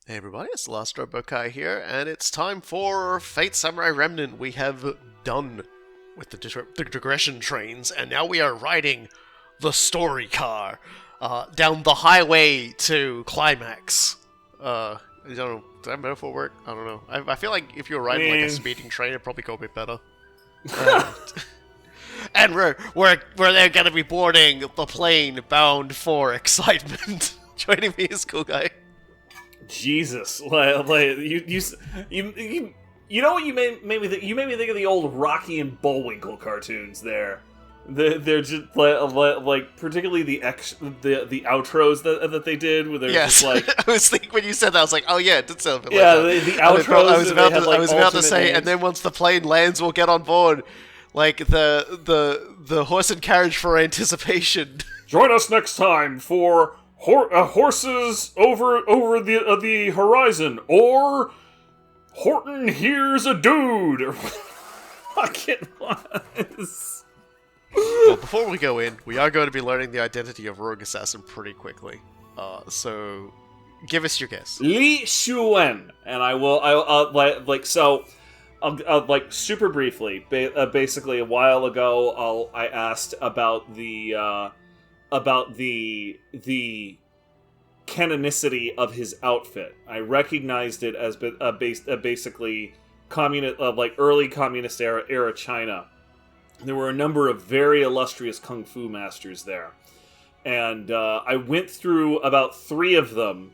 Hey everybody, it's the Last Robokai here, and it's time for Fate Samurai Remnant. We have done with the digression trains, and now we are riding the story car down the highway to climax. I don't know, does that metaphor work? I don't know. I feel like if you were riding like a speeding train, it'd probably go a bit better. And we're then gonna be boarding the plane bound for excitement. Joining me is Cool Guy. Jesus, like you know what you made me think? You made me think of the old Rocky and Bullwinkle cartoons. They're just like particularly the outros that they did, where they're just like. I was thinking when you said that, I was like, oh yeah, it did sound a bit Yeah, like that. the outros. I was about to say, and then once the plane lands, we'll get on board, like the horse and carriage for anticipation. Join us next time for. Horses over the horizon, or Horton hears a dude, or fucking was. Well, before we go in, we are going to be learning the identity of Rogue Assassin pretty quickly. So give us your guess. Li Shuwen, and like super briefly. Basically, a while ago, I asked about the canonicity of his outfit. I recognized it as basically communist, like early communist era China. There were a number of very illustrious kung fu masters there, and I went through about 3 of them,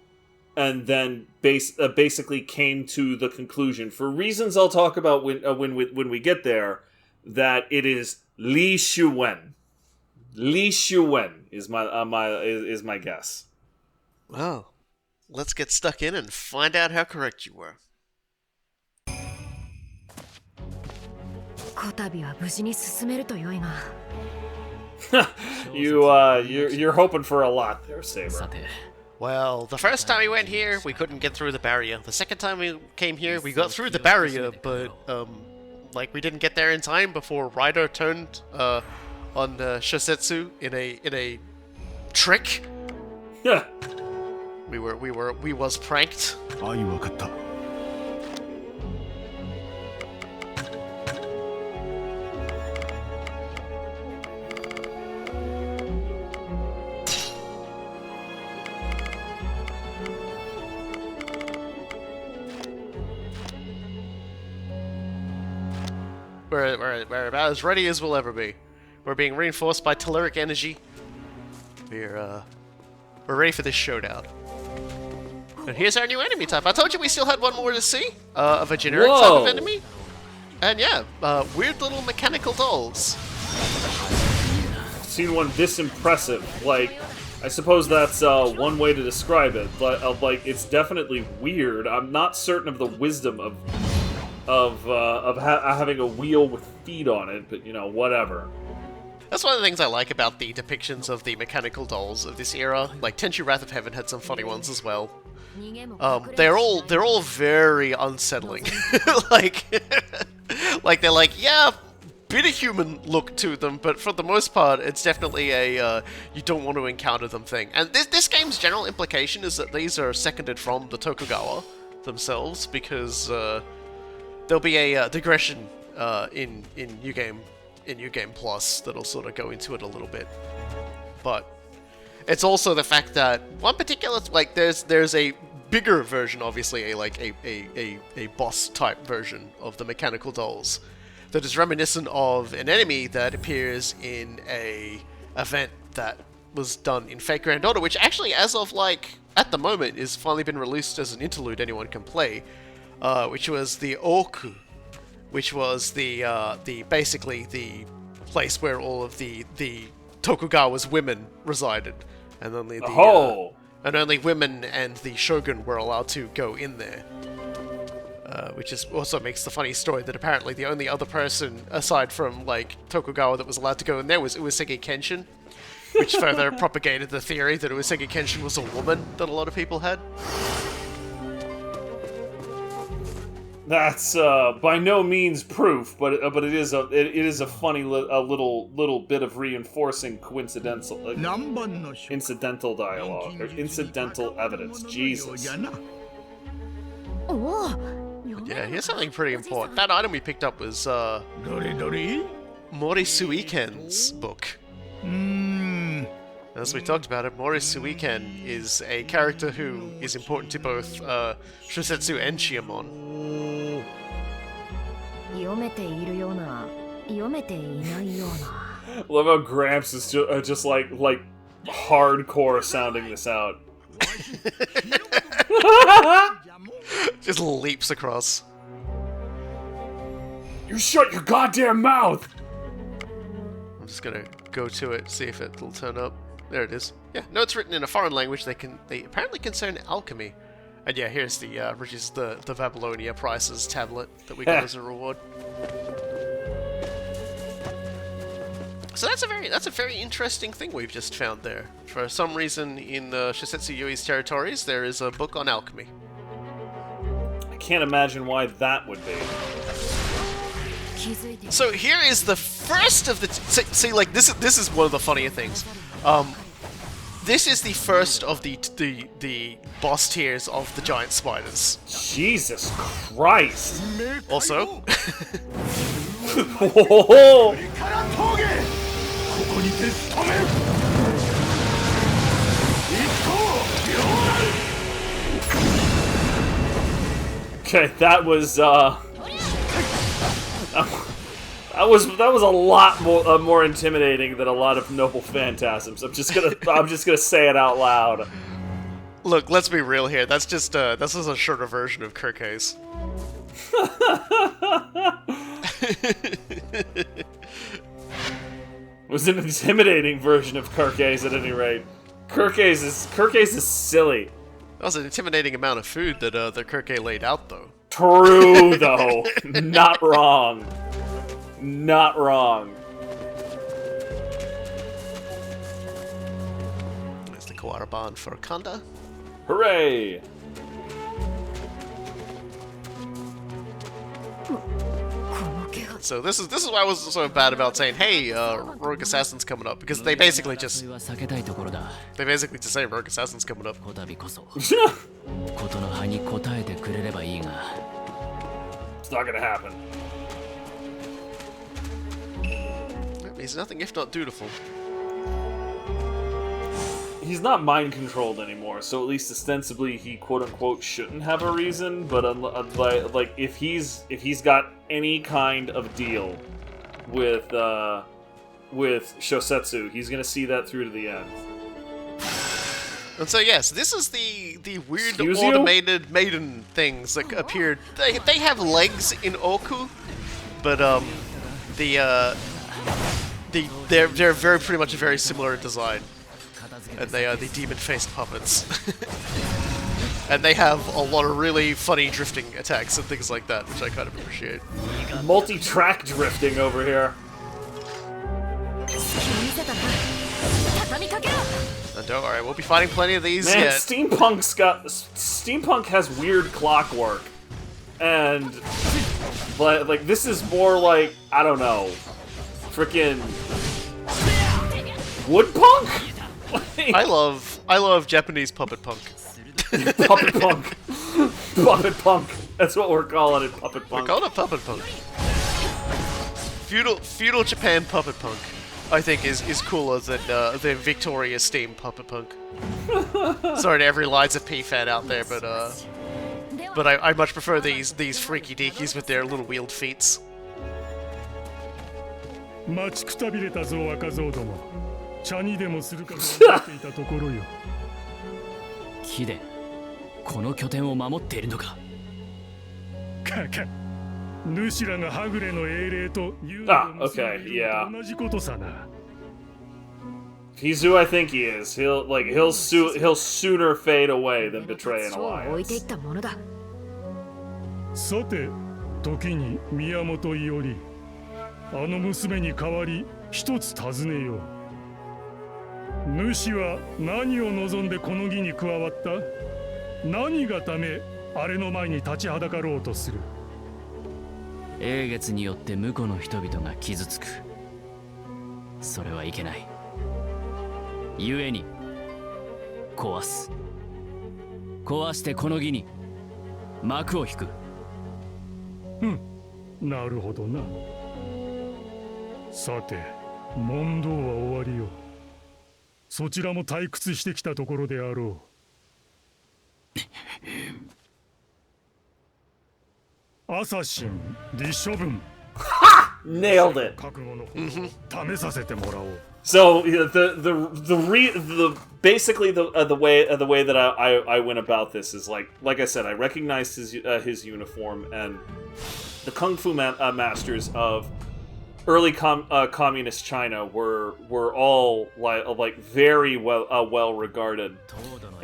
and then basically came to the conclusion, for reasons I'll talk about when we get there, that it is Li Shuwen. Li Shuwen is my guess. Well, let's get stuck in and find out how correct you were. You're hoping for a lot there, Saber. Well, the first time we went here, we couldn't get through the barrier. The second time we came here, we got through the barrier, but like we didn't get there in time before Ryder turned on Shousetsu in a trick. Yeah. We was pranked. We're about as ready as we'll ever be. We're being reinforced by telluric energy. We're ready for this showdown. And here's our new enemy type. I told you we still had one more to see of a generic type of enemy. And yeah, weird little mechanical dolls. I've seen one this impressive. Like, I suppose that's one way to describe it, but like it's definitely weird. I'm not certain of the wisdom of having a wheel with feet on it, but you know, whatever. That's one of the things I like about the depictions of the mechanical dolls of this era. Like Tenchu Wrath of Heaven had some funny ones as well. They're all very unsettling. like they're like, yeah, bit of human look to them, but for the most part, it's definitely a you don't want to encounter them thing. And this game's general implication is that these are seconded from the Tokugawa themselves, because there'll be a digression in New Game Plus that'll sort of go into it a little bit. But it's also the fact that one particular, like, there's a bigger version, obviously, a boss type version of the mechanical dolls that is reminiscent of an enemy that appears in a event that was done in Fate Grand Order, which actually, as of like at the moment, is finally been released as an interlude anyone can play, which was the Oku, which was the basically the place where all of the Tokugawa's women resided, and only only women and the shogun were allowed to go in there. Which is also makes the funny story that apparently the only other person aside from like Tokugawa that was allowed to go in there was Uesige Kenshin, which further propagated the theory that Uesige Kenshin was a woman that a lot of people had. That's by no means proof, but it is a funny little bit of reinforcing incidental dialogue or incidental evidence. Jesus. Yeah, here's something pretty important. That item we picked up was Mori Suiken's book. As we talked about it, Mori Suiken is a character who is important to both Shousetsu and Shiamon. Love how Gramps is just like hardcore sounding this out. Just leaps across. You shut your goddamn mouth! I'm just gonna go to it, see if it'll turn up. There it is. Yeah, notes written in a foreign language. They apparently concern alchemy. And yeah, here's the which is the Babylonia Prices tablet that we got as a reward. So that's a very interesting thing we've just found there. For some reason, in Shousetsu Yui's territories, there is a book on alchemy. I can't imagine why that would be. So here is the first of the see, like this is one of the funnier things. This is the first of the boss tiers of the giant spiders. Jesus Christ! Also. Whoa. Okay, that was a lot more intimidating than a lot of noble phantasms. I'm just gonna say it out loud. Look, let's be real here. That's just this is a shorter version of Kirke's. It was an intimidating version of Kirke's at any rate. Kirke's is silly. That was an intimidating amount of food that Kirke laid out, though. True, though. Not wrong. Not wrong. There's the Kawaraban for Kanda. Hooray! So this is why I was so bad about saying, hey, Rogue Assassin's coming up, because they basically just say Rogue Assassin's coming up. It's not gonna happen. He's nothing if not dutiful. He's not mind controlled anymore, so at least ostensibly he quote unquote shouldn't have a reason. But like if he's got any kind of deal with Shousetsu, he's gonna see that through to the end. And so yes, this is the weird automated maiden things that appeared. They have legs in Oku, but they're very pretty much a very similar design. And they are the demon-faced puppets. And they have a lot of really funny drifting attacks and things like that, which I kind of appreciate. Multi-track drifting over here. And don't worry, we'll be fighting plenty of these Man, yet. Steampunk has weird clockwork. And like this is more like, I don't know, frickin' woodpunk? I love Japanese puppet punk. Puppet punk. Puppet punk. That's what we're calling it, puppet punk. We're calling it puppet punk. Feudal Japan puppet punk, I think, is cooler than the Victoria's steam puppet punk. Sorry to every Liza P fan out there, but I much prefer these freaky deakies with their little wheeled feet. 茶にでもするかと思っていたところよ。貴殿、この拠点を守っているのか。かか、主らがはぐれの英霊とユーザーの同じことさな。He's who I think he is. He'll sooner fade away than betray an alliance. さて、時に宮本伊織、あの娘に代わり一つ尋ねよう。 主は何を望んでこの儀に加わった？何がためあれの前に立ちはだかろうとする？英月によって無辜の人々が傷つく。それはいけない。故に壊す。壊してこの儀に幕を引く。なるほどな。さて、問答は終わりよ。そちらも退屈してきたところであろう。アサシン、李処分。Nailed it. 覚悟の方を試させてもらおう。So basically the way that I went about this is like I said, I recognized his uniform, and the kung fu masters of early communist China were all like very well regarded,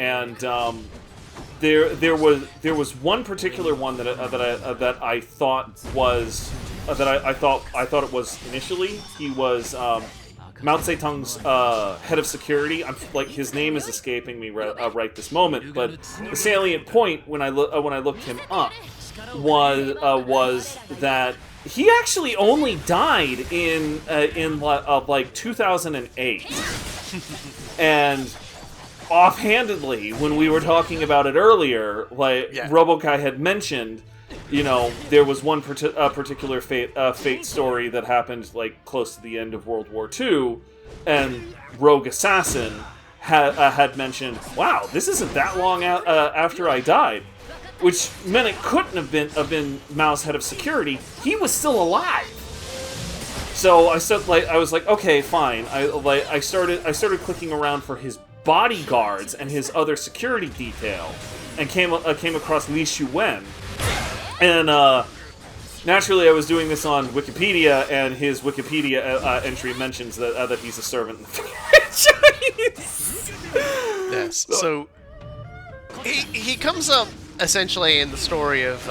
and there was one particular one that I thought was I thought it was initially. He was Mao Zedong's head of security. His name is escaping me right this moment, but the salient point when I looked him up was that he actually only died in 2008. And offhandedly, when we were talking about it earlier, Robokai had mentioned, there was one particular fate story that happened close to the end of World War II, and Rogue Assassin had mentioned, "Wow, this isn't that long after I died," which meant it couldn't have been Mao's head of security. He was still alive. So I was like, okay, fine. I started clicking around for his bodyguards and his other security detail, and came across Li Shuwen. And naturally, I was doing this on Wikipedia, and his Wikipedia entry mentions that he's a servant in the franchise. Yes. So he comes up essentially in the story of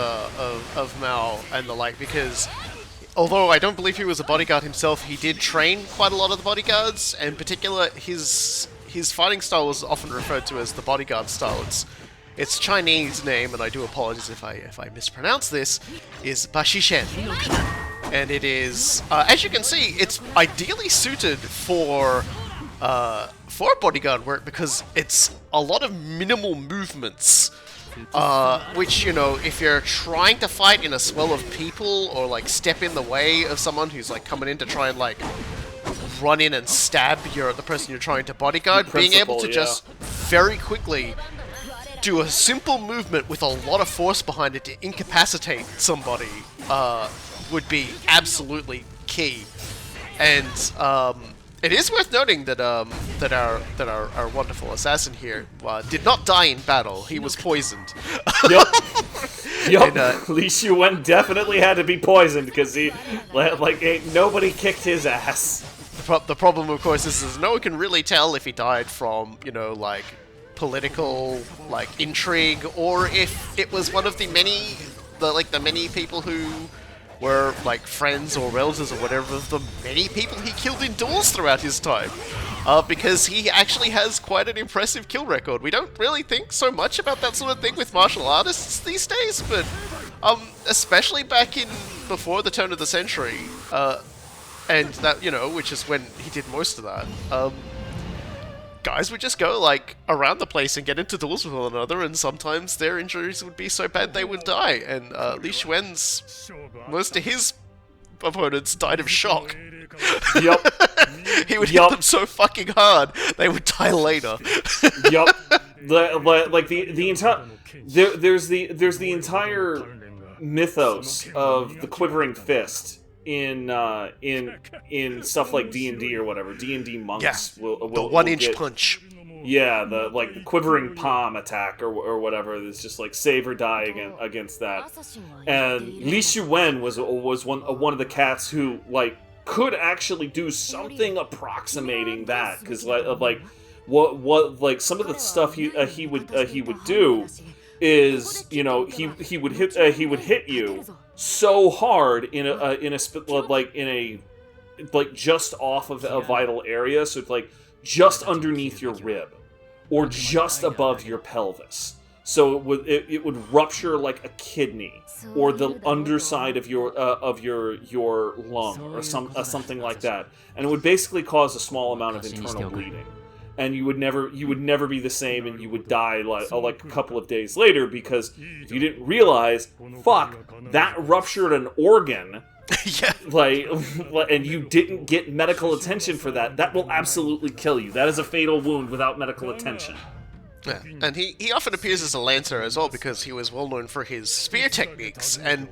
Mao and the like, because although I don't believe he was a bodyguard himself, he did train quite a lot of the bodyguards. In particular, his fighting style was often referred to as the bodyguard style. Its Chinese name, and I do apologize if I mispronounce this, is Bashishen. And it is, as you can see, it's ideally suited for bodyguard work, because it's a lot of minimal movements. Which, if you're trying to fight in a swell of people, or step in the way of someone who's coming in to try and run in and stab the person you're trying to bodyguard, being able to just very quickly do a simple movement with a lot of force behind it to incapacitate somebody would be absolutely key. And it is worth noting that that our wonderful assassin here did not die in battle. He was poisoned. Yup. And, Li Shuwen definitely had to be poisoned, because he nobody kicked his ass. The problem, of course, is no one can really tell if he died from political intrigue, or if it was one of the many people who were friends or relatives or whatever of the many people he killed in duels throughout his time, because he actually has quite an impressive kill record. We don't really think so much about that sort of thing with martial artists these days, but especially back in before the turn of the century, and that which is when he did most of that. Guys would just go around the place and get into duels with one another, and sometimes their injuries would be so bad they would die. And Li Shuwen's, most of his opponents died of shock. Yup. He would hit them so fucking hard they would die later. Yup. The entire there's the entire mythos of the quivering fist in stuff like D&D or whatever. D&D monks will the one-inch punch. Yeah, the quivering palm attack or whatever. It's just save or die against that. And Li Shuwen was one of the cats who could actually do something approximating that, because what some of the stuff he would do is he would hit you so hard in a just off of a vital area, so it's just underneath your rib or just above your pelvis, so it would rupture like a kidney or the underside of your lung or something like that, and it would basically cause a small amount of internal bleeding. and you would never be the same, and you would die like a couple of days later, because if you didn't realize, fuck, that ruptured an organ. Yeah. And you didn't get medical attention for that, that will absolutely kill you. That is a fatal wound without medical attention. Yeah. And he often appears as a lancer as well, because he was well known for his spear techniques, and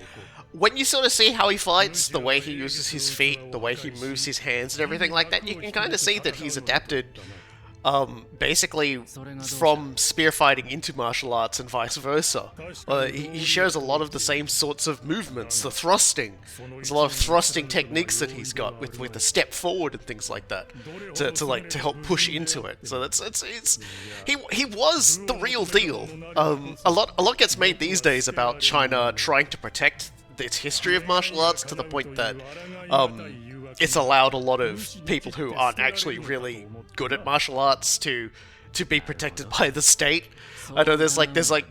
when you sort of see how he fights, the way he uses his feet, the way he moves his hands and everything like that, you can kind of see that he's adapted basically from spear fighting into martial arts and vice versa. He shares a lot of the same sorts of movements, the thrusting. There's a lot of thrusting techniques that he's got with the step forward and things like that to help push into it. So he was the real deal. A lot gets made these days about China trying to protect its history of martial arts to the point that it's allowed a lot of people who aren't actually really good at martial arts to be protected by the state. I know there's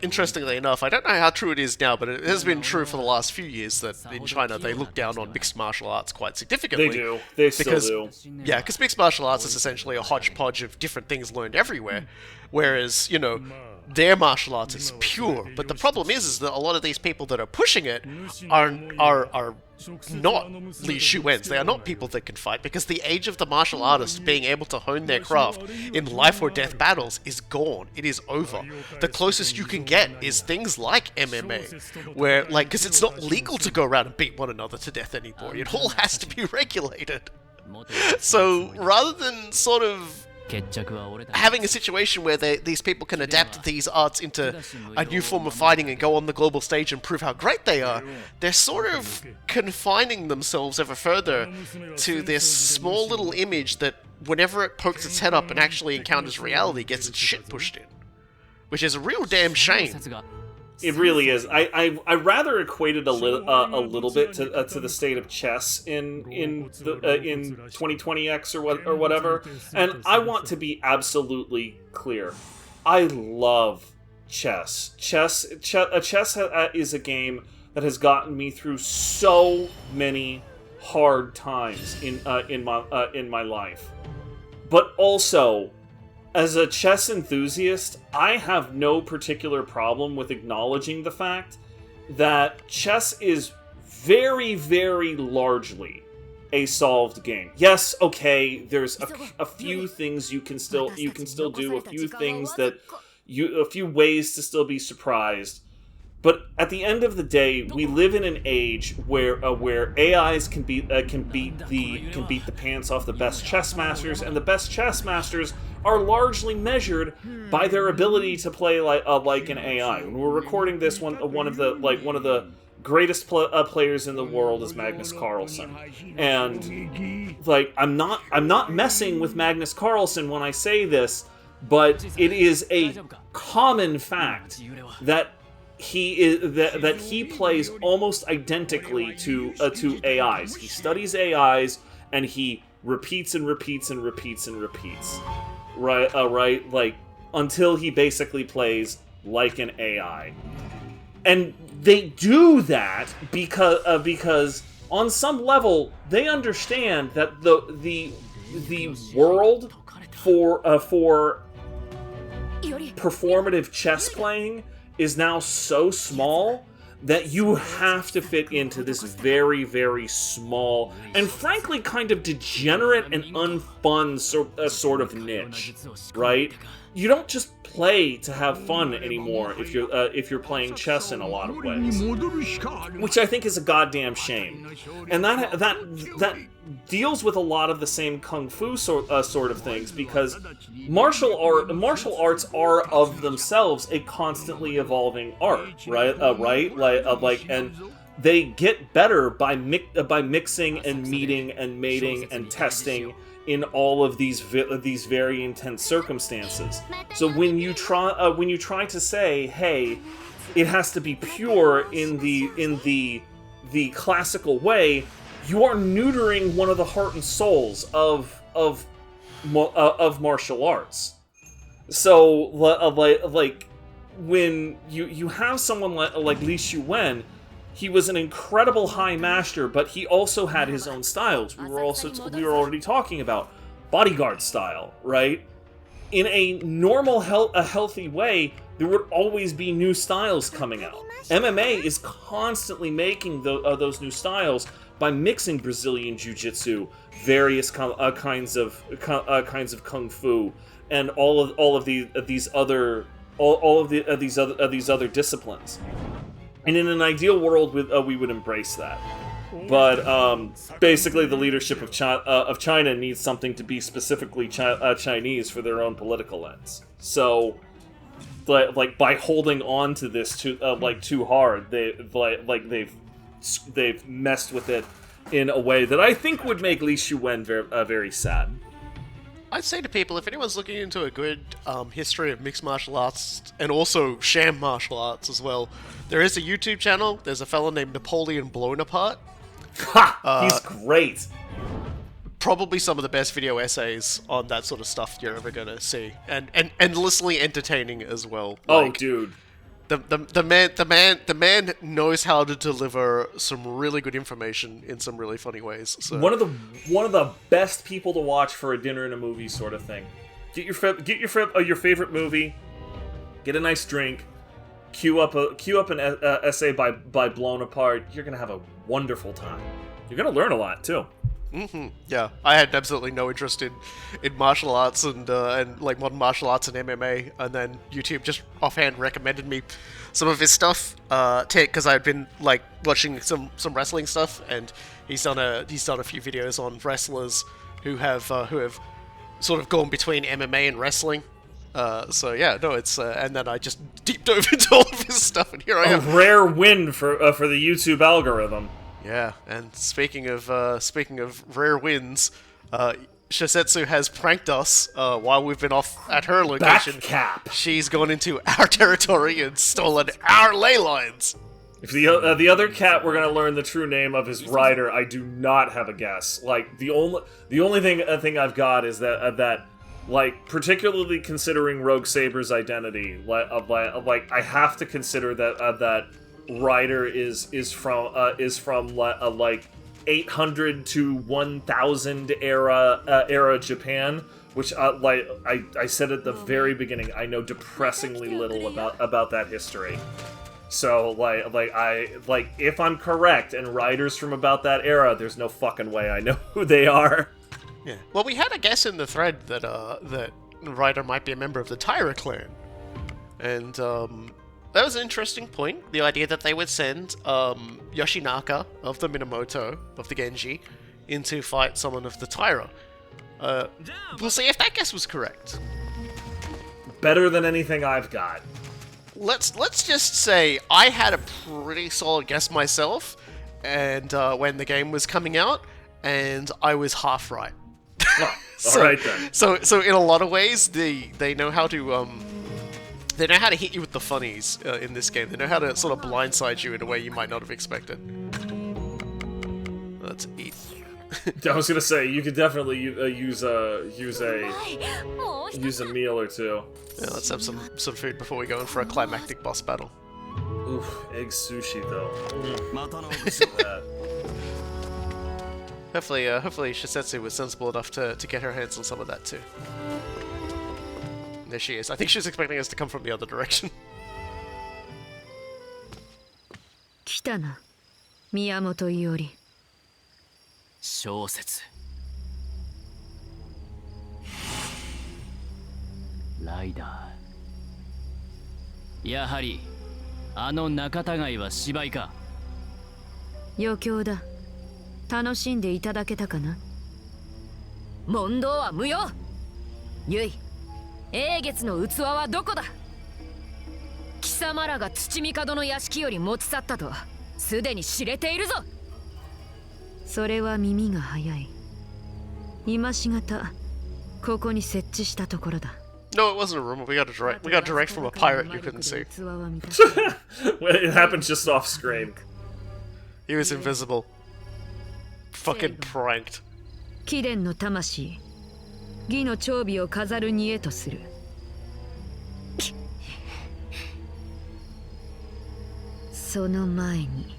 interestingly enough, I don't know how true it is now, but it has been true for the last few years that in China they look down on mixed martial arts quite significantly. They do. They still do. Yeah, because mixed martial arts is essentially a hodgepodge of different things learned everywhere, whereas, their martial arts is pure. But the problem is that a lot of these people that are pushing it are not Li Shuwens. They are not people that can fight, because the age of the martial artist being able to hone their craft in life or death battles is gone. It is over. The closest you can get is things like MMA, where, because it's not legal to go around and beat one another to death anymore. It all has to be regulated. So, rather than sort of having a situation where these people can adapt these arts into a new form of fighting and go on the global stage and prove how great they are, they're sort of confining themselves ever further to this small little image that, whenever it pokes its head up and actually encounters reality, gets its shit pushed in. Which is a real damn shame. It really is. I rather equate it a little bit to the state of chess in 2020X or whatever. And I want to be absolutely clear. I love chess. Chess is a game that has gotten me through so many hard times in my life. But also, as a chess enthusiast, I have no particular problem with acknowledging the fact that chess is very, very largely a solved game. Yes, okay, there's a few things you can still do, a few ways to still be surprised. But at the end of the day, we live in an age where AIs can beat the pants off the best chess masters, and the best chess masters are largely measured by their ability to play like an AI. When we're recording this, one of the greatest players in the world is Magnus Carlsen, and I'm not messing with Magnus Carlsen when I say this, but it is a common fact that he plays almost identically to AIs. He studies AIs and he repeats and repeats and repeats and repeats, right, until he basically plays like an AI. And they do that because on some level they understand that the world for performative chess playing is now so small that you have to fit into this very, very small and frankly kind of degenerate and unfun sort of niche, right? You don't just play to have fun anymore if you're playing chess in a lot of ways, which I think is a goddamn shame. And that deals with a lot of the same kung fu sort of things, because martial arts are of themselves a constantly evolving art, right? And they get better by mixing and meeting and mating and testing in all of these very intense circumstances. So when you try to say, hey, it has to be pure in the classical way, you are neutering one of the heart and souls of martial arts. So when you have someone like Li Shuwen, he was an incredible high master, but he also had his own styles. We were already talking about bodyguard style, right? in a normal, healthy way, there would always be new styles coming out. MMA is constantly making those new styles by mixing Brazilian Jiu-Jitsu, various kinds of kung fu, and all of these other disciplines. And in an ideal world, we would embrace that. But basically, the leadership of China needs something to be specifically Chinese for their own political ends. So, like by holding on to this too hard, they've messed with it in a way that I think would make Li Shuwen very sad. I'd say to people, if anyone's looking into a good history of mixed martial arts and also sham martial arts as well, there is a YouTube channel. There's a fella named Napoleon Blown Apart. Ha! He's great. Probably some of the best video essays on that sort of stuff you're ever gonna see, and endlessly entertaining as well. Oh, dude. The man knows how to deliver some really good information in some really funny ways. So. One of the best people to watch for a dinner and a movie sort of thing. Get your favorite movie, get a nice drink, queue up an essay by Blown Apart. You're gonna have a wonderful time. You're gonna learn a lot too. Mm-hmm. Yeah, I had absolutely no interest in martial arts and like modern martial arts and MMA, and then YouTube just offhand recommended me some of his stuff because I had been like watching some wrestling stuff, and he's done a few videos on wrestlers who have sort of gone between MMA and wrestling. So yeah, no, it's and then I just deep dove into all of his stuff, and here I am. A rare win for the YouTube algorithm. Yeah, and speaking of rare wins, Shousetsu has pranked us while we've been off at her location. Backcap. She's gone into our territory and stolen our ley lines. If the other cat we're gonna learn the true name of his rider, I do not have a guess. Like the only thing I've got is that like particularly considering Rogue Saber's identity, like I have to consider that rider is from like 800 to 1000 era Japan, which I said at the very beginning, I know depressingly little about that history. So if I'm correct and riders from about that era, there's no fucking way I know who they are. Yeah. Well, we had a guess in the thread that Ryder might be a member of the Taira clan, and that was an interesting point. The idea that they would send Yoshinaka of the Minamoto, of the Genji, in to fight someone of the Taira. We'll see if that guess was correct. Better than anything I've got. Let's just say I had a pretty solid guess myself, and when the game was coming out, and I was half right. Oh, alright then. So in a lot of ways, they know how to They know how to hit you with the funnies in this game. They know how to sort of blindside you in a way you might not have expected. Let's eat. I was gonna say you could definitely use a meal or two. Yeah, let's have some food before we go in for a climactic boss battle. Oof, egg sushi though. Hopefully Shousetsu was sensible enough to get her hands on some of that too. There she is. I think she was expecting us to come from the other direction. 来たな、Miyamoto Iori。小説ライダー、やはりあの仲違いは芝居か。余興だ。楽しんでいただけたかな。問答は無用。ゆい、英月の器はどこだ。貴様らが土帝の屋敷より持ち去ったとすでに知れているぞ。それは耳が早い。今しがたここに設置したところだ。No, it wasn't a rumor. We got direct from a pirate you couldn't see. It happened just off screen. He was invisible. Fucking pranked. 貴殿の魂、義の長尾を飾るにへとする。その前に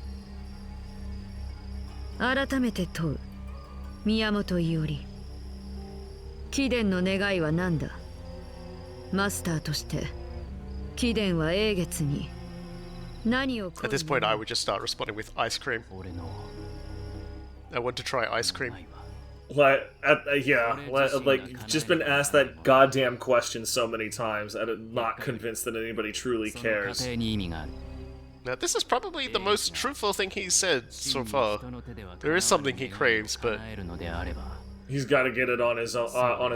改めて問う、宮本伊織。貴殿の願いは何だ。マスターとして貴殿は英月に何を At this point, I would just start responding with ice cream. 俺の I want to try ice cream. Yeah, like, you've just been asked that goddamn question so many times, and I'm not convinced that anybody truly その過 cares. 程に意味がある Now, this is probably the most truthful thing he's said so far. There is something he craves, but 叶えるのであれば He's got to get it on his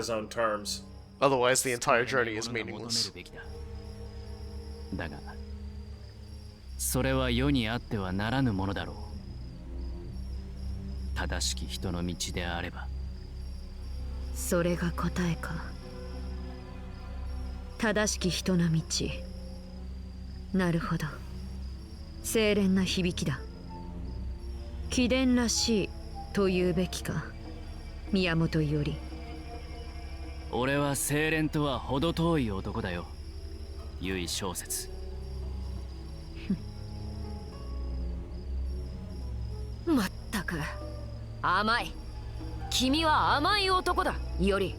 own terms. otherwise the entire journey is それが求め meaningless. るべきだだがそれは世にあってはならぬものだろう正しき人の道であればそれが答えか。正しき人の道。なるほど。清廉な響きだ。貴殿らしいと言うべきか。宮本伊織。俺は清廉とは程遠い男だよ。由井小説。まったく甘い。君は甘い男だ、伊織。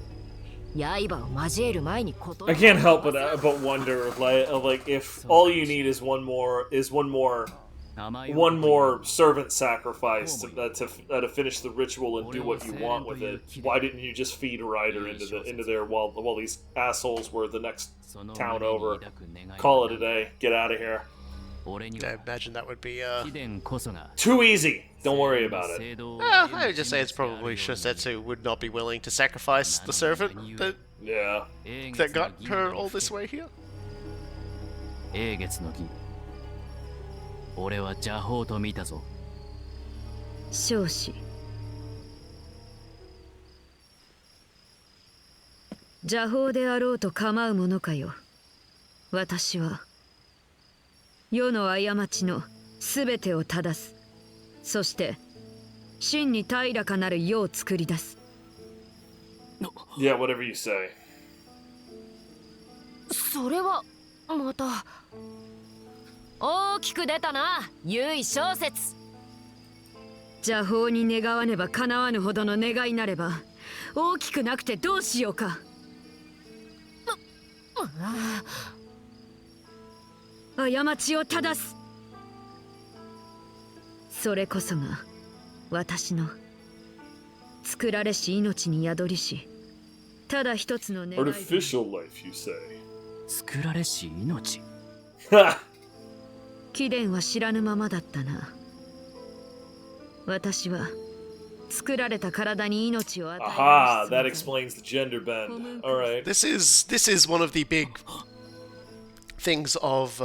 刃を交える前にこと。I can't help but wonder like if all you need is one more servant sacrifice to finish the ritual and do what you want with it. Why didn't you just feed Ryder into there while these assholes were the next town over? Call it a day. Get out of here. I imagine that would be, Too easy. Don't worry about it. I would just say it's probably Shousetsu would not be willing to sacrifice the servant Yeah. that got her all this way here. 英月の儀俺は邪法と見たぞ。少子。邪法であろうと構うものかよ。私は世の過ちのすべてを正す。そして真に平らかなる世を作り出す。Yeah, whatever you say. それはまた大きく出たな、由井小説。邪法に願わねば叶わぬほどの願いなれば大きくなくてどうしようか。過ちを正す。それこそが私の作られし命に宿りしただ一つの願い。 Artificial life, you say. 作られし命。貴殿は知らぬままだったな。私は作られた体に命を与える。 Aha, that explains the gender bend. All right. This is one of the big things of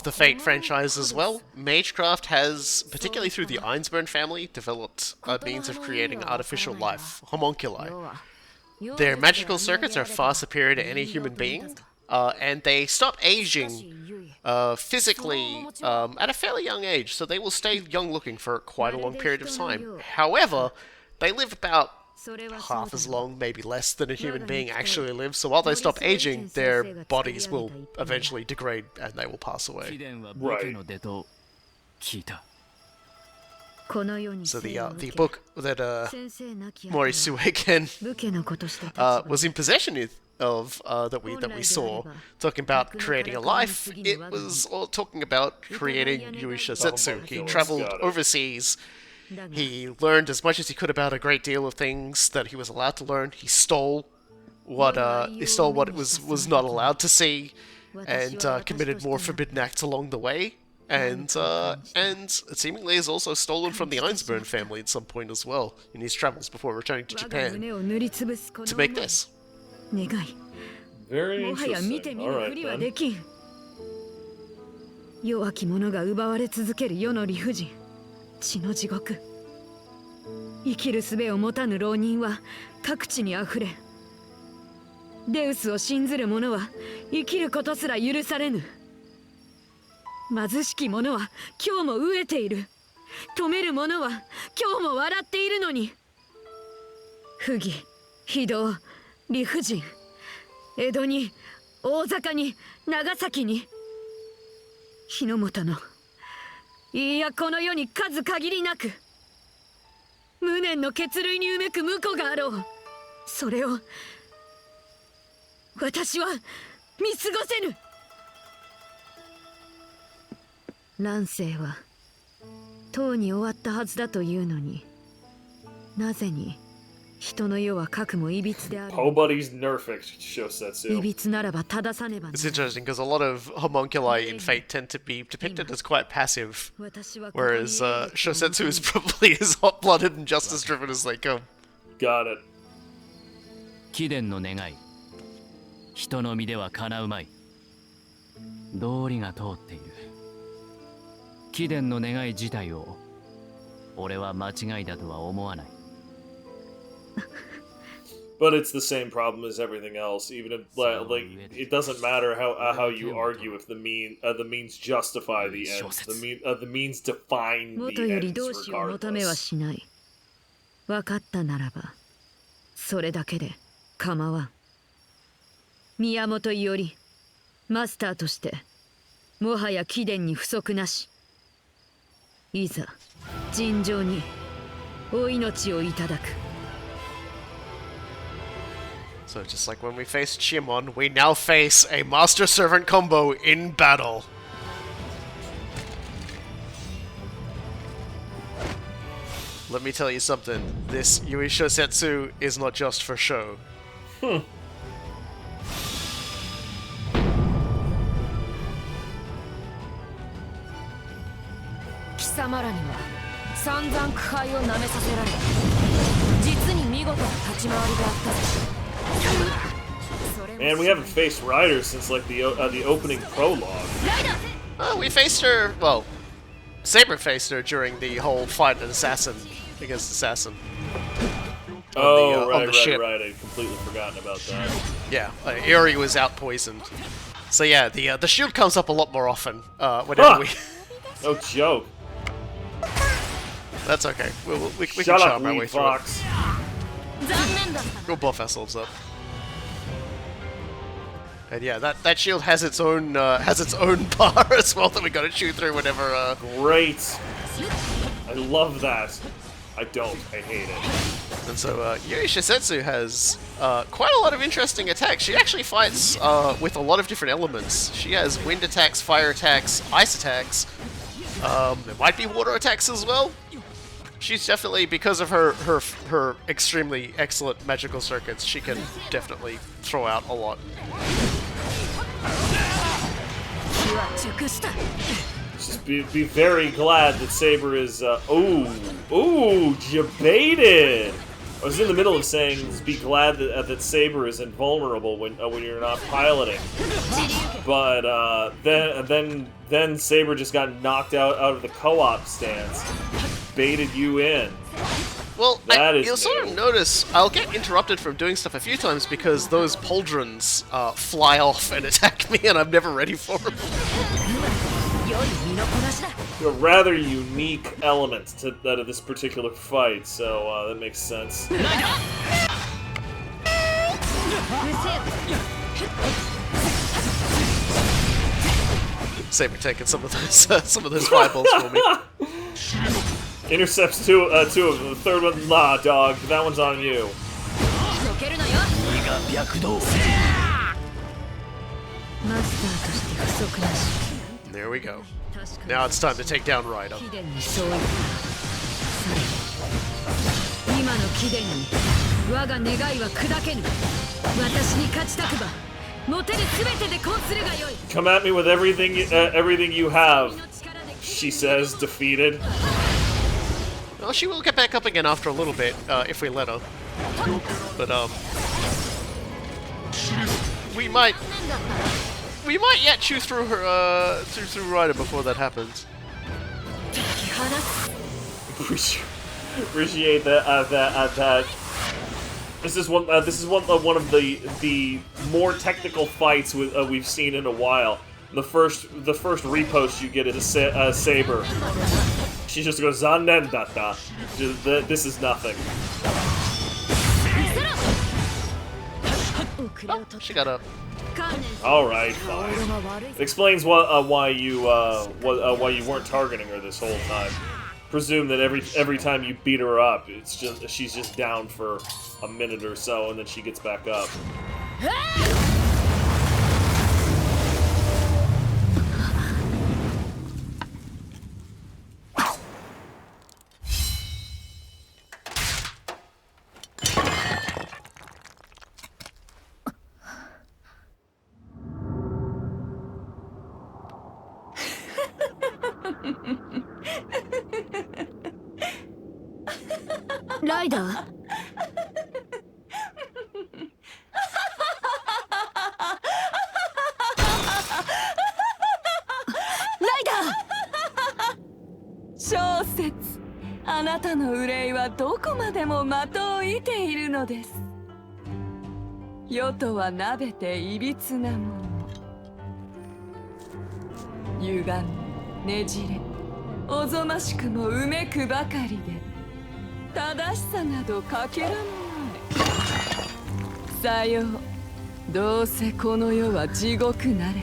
the Fate franchise as well. Magecraft has, particularly through the Einsburn family, developed a means of creating artificial life, homunculi. Their magical circuits are far superior to any human being, and they stop aging physically at a fairly young age, so they will stay young looking for quite a long period of time. However, they live about half as long, maybe less than a human being actually lives, so while they stop aging, their bodies will eventually degrade and they will pass away. Right. So the book that Mori Sueiken was in possession of that we saw, talking about creating a life, it was all talking about creating Yui Shousetsu. He traveled overseas. He learned as much as he could about a great deal of things that he was allowed to learn. He stole what was not allowed to see, and committed more forbidden acts along the way. And seemingly has also stolen from the Einsburn family at some point as well in his travels before returning to Japan to make this. Very interesting. All right, then. 弱き者が奪われ続ける世の理不尽、血の地獄。生きる術を持たぬ浪人は各地にあふれ、デウスを信ずる者は生きることすら許されぬ。貧しき者は今日も飢えている。止める者は今日も笑っているのに。不義、非道、理不尽、江戸に、大阪に、長崎に、日の本の、いやこの世に数限りなく、無念の血類にうめく婿があろう。それを私は見過ごせぬ。乱世はとうに終わったはずだというのに、なぜに人の世はかくもいびつである。Nobody's nerfing Shousetsu. いびつならば正さねばな。 It's interesting because a lot of homunculi in Fate tend to be depicted as quite passive, 私は whereas Shousetsu is probably as hot-blooded and justice-driven as they come. Got it. 貴殿の願い、人の身では叶うまい。道理が通っている。貴殿の願い自体を俺は間違いだとは思わない。But it's the same problem as everything else. Even if like it doesn't matter how you argue if the means justify the ends. The means define 元 the より ends 同志を求めは regardless. しない。分かったならばそれだけで構わん。宮本伊織、マスターとしてもはや貴殿に不足なし。いざ尋常にお命をいただく。 So just like when we faced Shimon, we now face a master-servant combo in battle. Let me tell you something, this Yui Shousetsu is not just for show. 貴様らには散々苦杯を舐めさせられ、実に見事な立ち回りであったぞ。 And we haven't faced Ryder since like the opening prologue. We faced her, well, Saber faced her during the whole fight at Assassin, against Assassin. Oh, on the ship. right. I'd completely forgotten about that. Yeah, Iori was out poisoned. So yeah, the shield comes up a lot more often whenever we... No joke. That's okay. We can Shut up, charm our way Weed through Fox. it. We'll buff ourselves up. And yeah, that shield has its own bar as well that we gotta chew through whenever. Great. I love that. I don't. I hate it. And so Yui Shousetsu has quite a lot of interesting attacks. She actually fights with a lot of different elements. She has wind attacks, fire attacks, ice attacks. There might be water attacks as well. She's definitely, because of her extremely excellent magical circuits, she can definitely throw out a lot. Just be very glad that Saber is. Debated. I was in the middle of saying, be glad that Saber is invulnerable when you're not piloting. But then Saber just got knocked out of the co-op stance. Baited you in. Well, you'll sort of notice I'll get interrupted from doing stuff a few times because those pauldrons fly off and attack me, and I'm never ready for them. A rather unique element to that of this particular fight, so that makes sense. Saber taking some of those fireballs for me. Intercepts two of them. The third one, nah, dog. That one's on you. There we go. Now it's time to take down Ryder. Come at me with everything you have, she says, defeated. Well, she will get back up again after a little bit, if we let her. But, we might yet chew through her, through Ryder before that happens. Appreciate that. This is one of the more technical fights we've seen in a while. The first repost you get is a Saber. She just goes zannen datta. This is nothing. Oh, she got up. All right, fine. It explains why you weren't targeting her this whole time. Presume that every time you beat her up, she's just down for a minute or so, and then she gets back up. ライダー、小説、あなたの憂いはどこまでも的を射ているのです。世とはなべていびつなもの、歪みねじれ、おぞましくもうめくばかりで、正しさなどかけらもない。さよう、どうせこの世は地獄なれ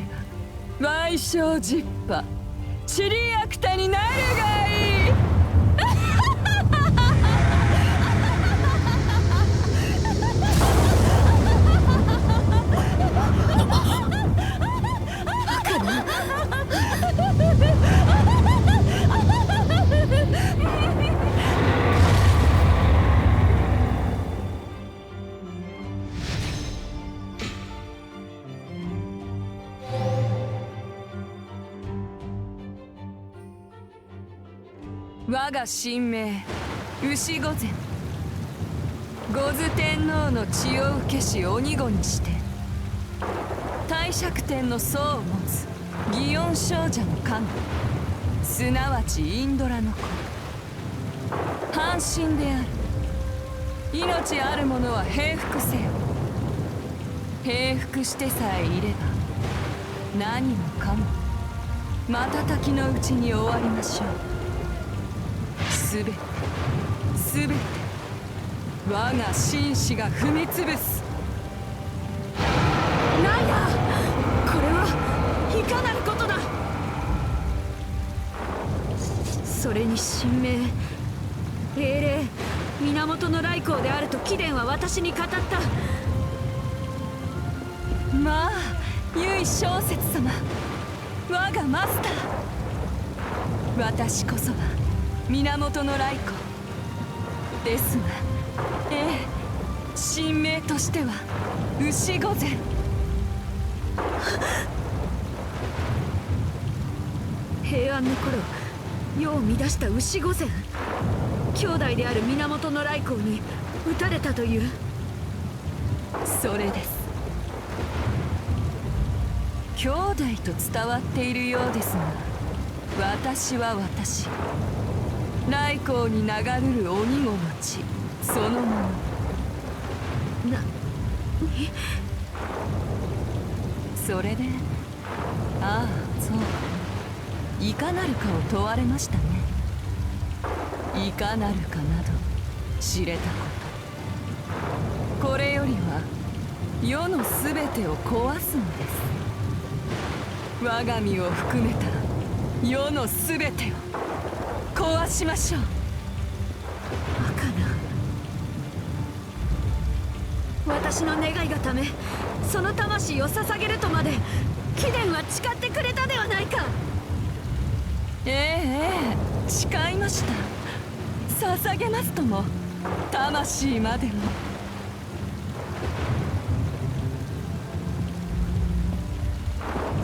ば賠償十波チリアクタになるがいい。我が神明牛御前、御頭天皇の血を受けし鬼子にして、帝釈天の祖を持つ祇園少女の神、すなわちインドラの子、半身である。命ある者は平服せよ。平服してさえいれば何もかも瞬きのうちに終わりましょう。すべて我が紳士が踏みつぶす。ライダー、これはいかなることだ。それに神明、英霊、源の来光であると貴殿は私に語った。まあ、由井小説様、我がマスター。私こそは源の来光ですが、神明としては牛御前。平安の頃、世を乱した牛御前、兄弟である源の来光に撃たれたという。それです。兄弟と伝わっているようですが、私は私、来光に流るる鬼子の血そのもの。それで、ああ、そう、いかなるかを問われましたね。いかなるかなど知れたこと、これよりは世のすべてを壊すのです。我が身を含めた世のすべてを壊しましょう。バカな。私の願いがため、その魂を捧げるとまで貴殿は誓ってくれたではないか。誓いました。捧げますとも、魂までも。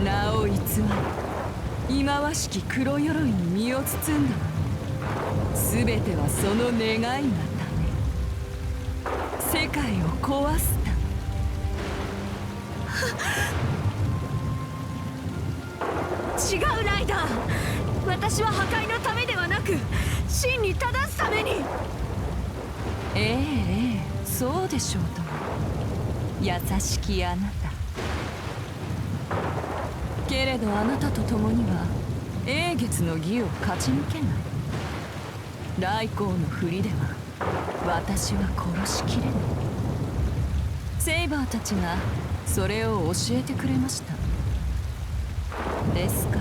名を偽り、忌まわしき黒鎧に身を包んだのに、全てはその願いがため、世界を壊すため。違う、ライダー。私は破壊のためではなく、真に正すために。そうでしょうとも。優しきあなた。けれどあなたと共には英月の義を勝ち抜けない。来光のふりでは私は殺しきれない。セイバーたちがそれを教えてくれました。ですか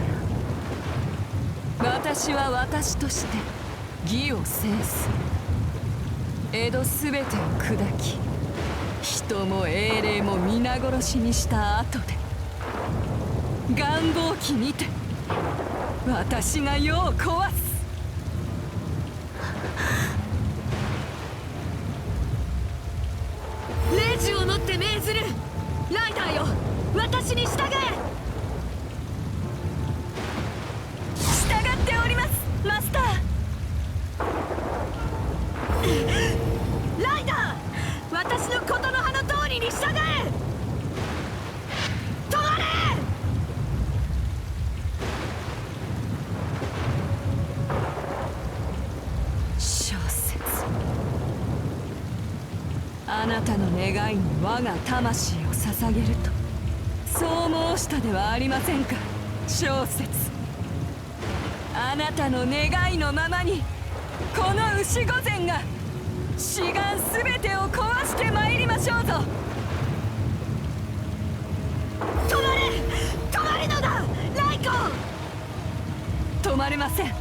ら私は私として義を制す。江戸すべてを砕き、人も英霊も皆殺しにした後で、願望機にて私が世を壊す。霊樹をもって命ずる。ライダーよ、私に従え。従っております。なたの願いに我が魂を捧げるとそう申したではありませんか小説。あなたの願いのままにこの牛御前が志願すべてを壊してまいりましょうぞ。止まれ止まるのだライコ。止まれません。そう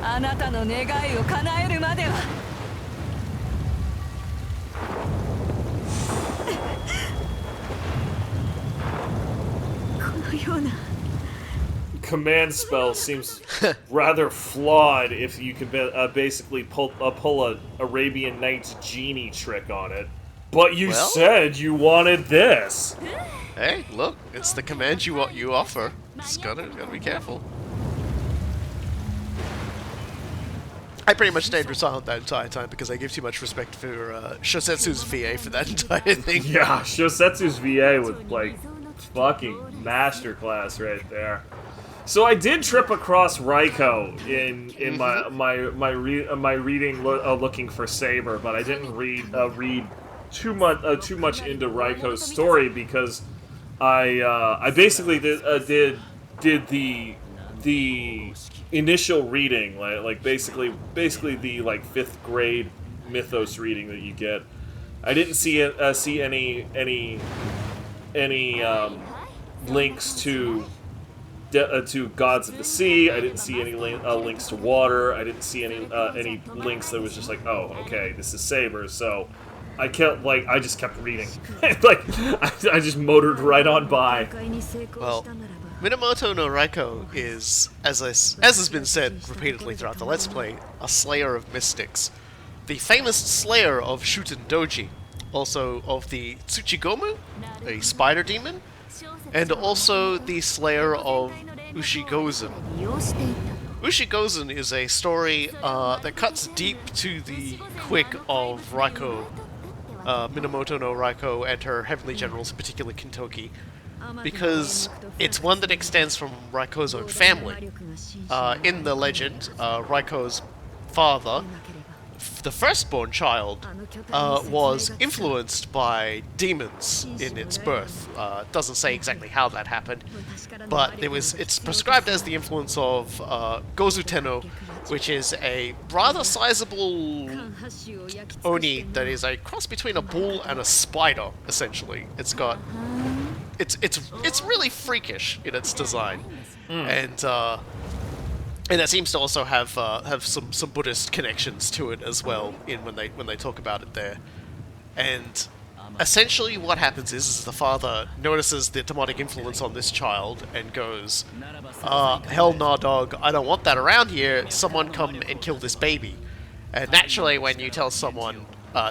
あなたの願いを叶えるまでは。このようなcommand spell seems rather flawed if you could basically pull a Arabian Nights genie trick on it. But you said you wanted this. Hey, look, it's the command you offer. Just gotta be careful. I pretty much stayed silent that entire time because I give too much respect for Shousetsu's VA for that entire thing. Yeah, Shousetsu's VA was like fucking masterclass right there. So I did trip across Raiko in my reading looking for Saber, but I didn't read too much into Raiko's story because I basically did the initial reading, like basically the like 5th grade mythos reading that you get. I didn't see any links to gods of the sea. I didn't see any links to water. I didn't see any links that was just like, oh, okay, this is Saber. So I just kept reading. Like I just motored right on by. Well, Minamoto no Raiko is, as has been said repeatedly throughout the Let's Play, a slayer of mystics. The famous slayer of Shuten Doji, also of the Tsuchigomu, a spider demon, and also the slayer of Ushi Gozen. Ushi Gozen is a story that cuts deep to the quick of Raiko, Minamoto no Raiko and her heavenly generals, particularly Kintoki, because it's one that extends from Raiko's own family. In the legend, Raiko's father, the firstborn child, was influenced by demons in its birth. Doesn't say exactly how that happened, but it's prescribed as the influence of Gozuteno, which is a rather sizable oni that is a cross between a bull and a spider, essentially. It's really freakish in its design, and that seems to also have some Buddhist connections to it as well when they talk about it there. And essentially what happens is the father notices the demonic influence on this child and goes, hell nah dog, I don't want that around here, someone come and kill this baby. And naturally when you tell someone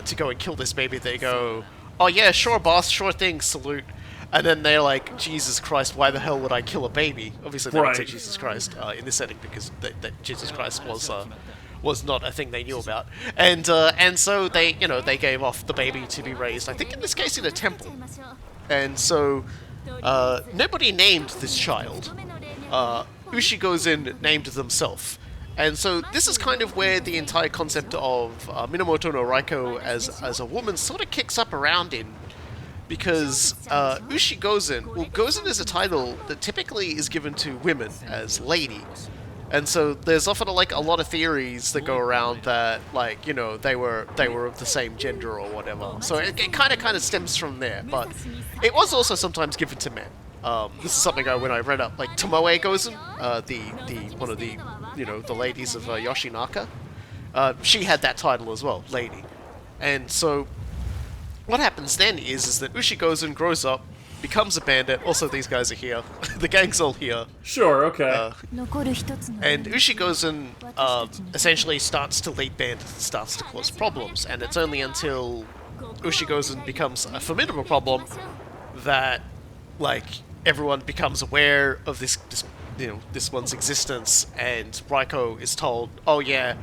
to go and kill this baby, they go, oh yeah, sure boss, sure thing, salute. And then they're like, Jesus Christ, why the hell would I kill a baby? Obviously they don't say Jesus Christ in this setting because that Jesus Christ was not a thing they knew about. And so they gave off the baby to be raised, I think in this case in a temple. And so nobody named this child. Ushi Gozen named themselves. And so this is kind of where the entire concept of Minamoto no Raiko as a woman sort of kicks up around in. Because Ushi Gozen, well, Gozen is a title that typically is given to women as lady. And so there's often like a lot of theories that go around that, like, they were of the same gender or whatever. So it kind of stems from there. But it was also sometimes given to men. This is something when I read up, like Tomoe Gozen, the one of the the ladies of Yoshinaka. She had that title as well, lady. And so what happens then is that Ushi Gozen grows up, becomes a bandit. Also, these guys are here. The gang's all here. Sure, okay. And Ushi Gozen essentially starts to lead bandits and starts to cause problems. And it's only until Ushi Gozen becomes a formidable problem that, like, everyone becomes aware of this one's existence, and Raiko is told, oh yeah,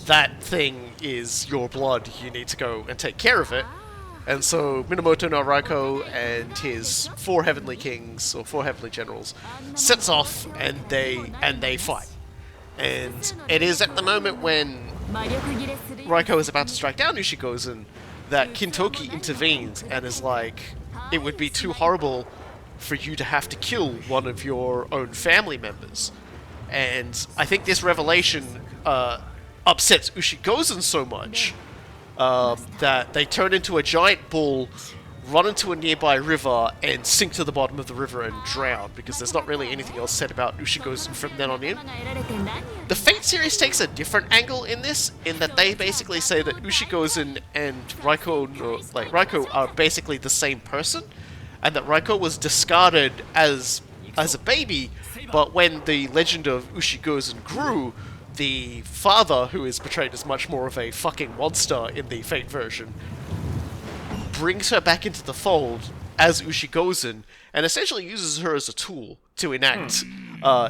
that thing is your blood, you need to go and take care of it. And so Minamoto no Raiko and his 4 heavenly kings, or 4 heavenly generals, sets off and they fight. And it is at the moment when Raiko is about to strike down Ushi Gozen, that Kintoki intervenes and is like, it would be too horrible for you to have to kill one of your own family members. And I think this revelation upsets Ushi Gozen so much that they turn into a giant bull, run into a nearby river, and sink to the bottom of the river and drown, because there's not really anything else said about Ushi Gozen from then on in. The Fate series takes a different angle in this, in that they basically say that Ushi Gozen and Raiko are basically the same person, and that Raiko was discarded as a baby, but when the legend of Ushi Gozen grew, the father, who is portrayed as much more of a fucking monster in the Fate version, brings her back into the fold as Ushi Gozen, and essentially uses her as a tool to enact